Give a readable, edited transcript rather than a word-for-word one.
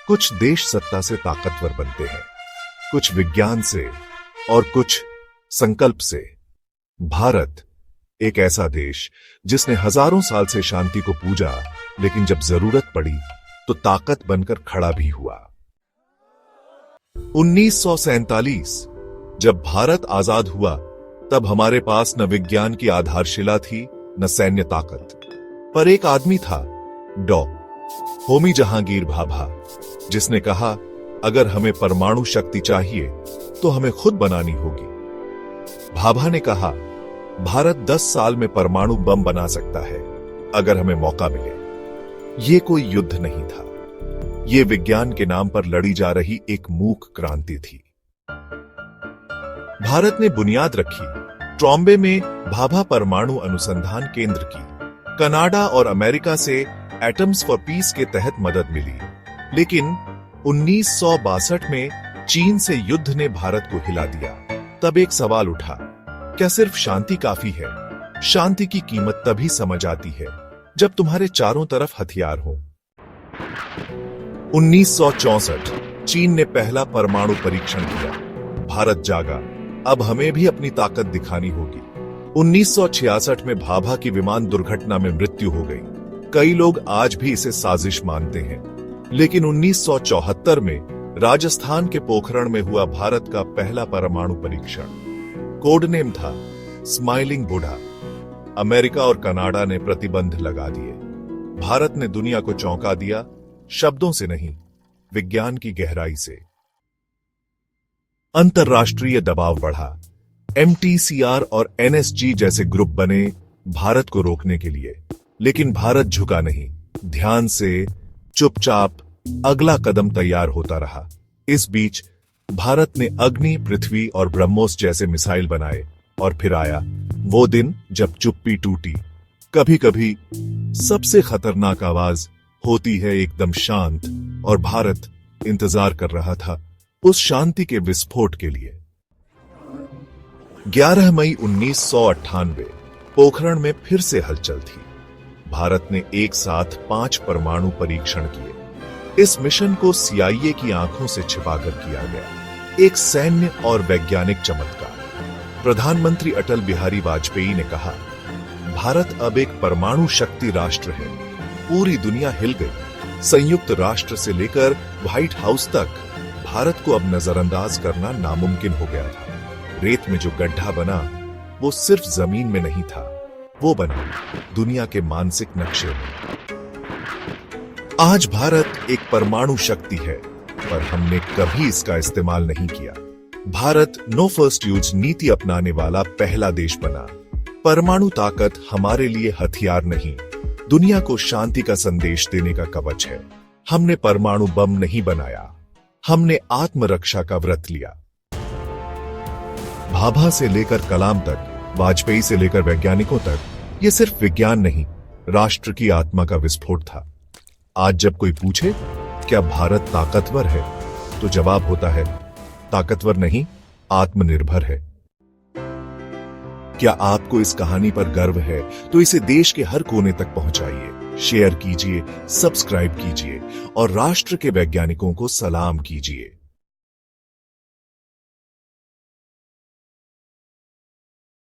कुछ देश सत्ता से ताकतवर बनते हैं, कुछ विज्ञान से और कुछ संकल्प से। भारत एक ऐसा देश जिसने हजारों साल से शांति को पूजा, लेकिन जब जरूरत पड़ी तो ताकत बनकर खड़ा भी हुआ। 1947 जब भारत आजाद हुआ, तब हमारे पास न विज्ञान की आधारशिला थी न सैन्य ताकत, पर एक आदमी था, डॉ. होमी जहांगीर भाभा, जिसने कहा अगर हमें परमाणु शक्ति चाहिए तो हमें खुद बनानी होगी। भाभा ने कहा भारत 10 साल में परमाणु बम बना सकता है अगर हमें मौका मिले। यह कोई युद्ध नहीं था, यह विज्ञान के नाम पर लड़ी जा रही एक मूक क्रांति थी। भारत ने बुनियाद रखी, ट्रॉम्बे में भाभा परमाणु अनुसंधान केंद्र की। कनाडा और अमेरिका से एटम्स फॉर पीस के तहत मदद मिली, लेकिन 1962 में चीन से युद्ध ने भारत को हिला दिया। तब एक सवाल उठा, क्या सिर्फ शांति काफी है? शांति की कीमत तभी समझ आती है जब तुम्हारे चारों तरफ हथियार हो। 1964 चीन ने पहला परमाणु परीक्षण किया। भारत जागा, अब हमें भी अपनी ताकत दिखानी होगी। 1966 में भाभा की विमान दुर्घटना में मृत्यु हो गई। कई लोग आज भी इसे साजिश मानते हैं, लेकिन 1974 में राजस्थान के पोखरण में हुआ भारत का पहला परमाणु परीक्षण। कोड नेम था स्माइलिंग बुढ़ा। अमेरिका और कनाडा ने प्रतिबंध लगा दिए। भारत ने दुनिया को चौंका दिया, शब्दों से नहीं, विज्ञान की गहराई से। अंतरराष्ट्रीय दबाव बढ़ा। MTCR और NSG जैसे ग्रुप बने भारत को रोकने के लिए, लेकिन भारत झुका नहीं। ध्यान से, चुपचाप अगला कदम तैयार होता रहा। इस बीच भारत ने अग्नि, पृथ्वी और ब्रह्मोस जैसे मिसाइल बनाए, और फिर आया वो दिन जब चुप्पी टूटी। कभी कभी सबसे खतरनाक आवाज होती है एकदम शांत, और भारत इंतजार कर रहा था उस शांति के विस्फोट के लिए। 11 मई 1998 पोखरण में फिर से हलचल थी। भारत ने एक साथ 5 परमाणु परीक्षण किए। इस मिशन को CIA की आंखों से छिपाकर किया गया, एक सैन्य और वैज्ञानिक चमत्कार। प्रधानमंत्री अटल बिहारी वाजपेयी ने कहा, भारत अब एक परमाणु शक्ति राष्ट्र है। पूरी दुनिया हिल गई। संयुक्त राष्ट्र से लेकर व्हाइट हाउस तक भारत को अब नजरअंदाज करना नामुमकिन हो गया था। रेत में जो गड्ढा बना वो सिर्फ जमीन में नहीं था, वो बना दुनिया के मानसिक नक्शे में। आज भारत एक परमाणु शक्ति है, पर हमने कभी इसका इस्तेमाल नहीं किया। भारत नो फर्स्ट यूज नीति अपनाने वाला पहला देश बना। परमाणु ताकत हमारे लिए हथियार नहीं, दुनिया को शांति का संदेश देने का कवच है। हमने परमाणु बम नहीं बनाया, हमने आत्मरक्षा का व्रत लिया। भाभा से लेकर कलाम तक, वाजपेयी से लेकर वैज्ञानिकों तक, यह सिर्फ विज्ञान नहीं, राष्ट्र की आत्मा का विस्फोट था। आज जब कोई पूछे क्या भारत ताकतवर है, तो जवाब होता है ताकतवर नहीं, आत्मनिर्भर है। क्या आपको इस कहानी पर गर्व है तो इसे देश के हर कोने तक पहुंचाइए, शेयर कीजिए, सब्सक्राइब कीजिए और राष्ट्र के वैज्ञानिकों को सलाम कीजिए।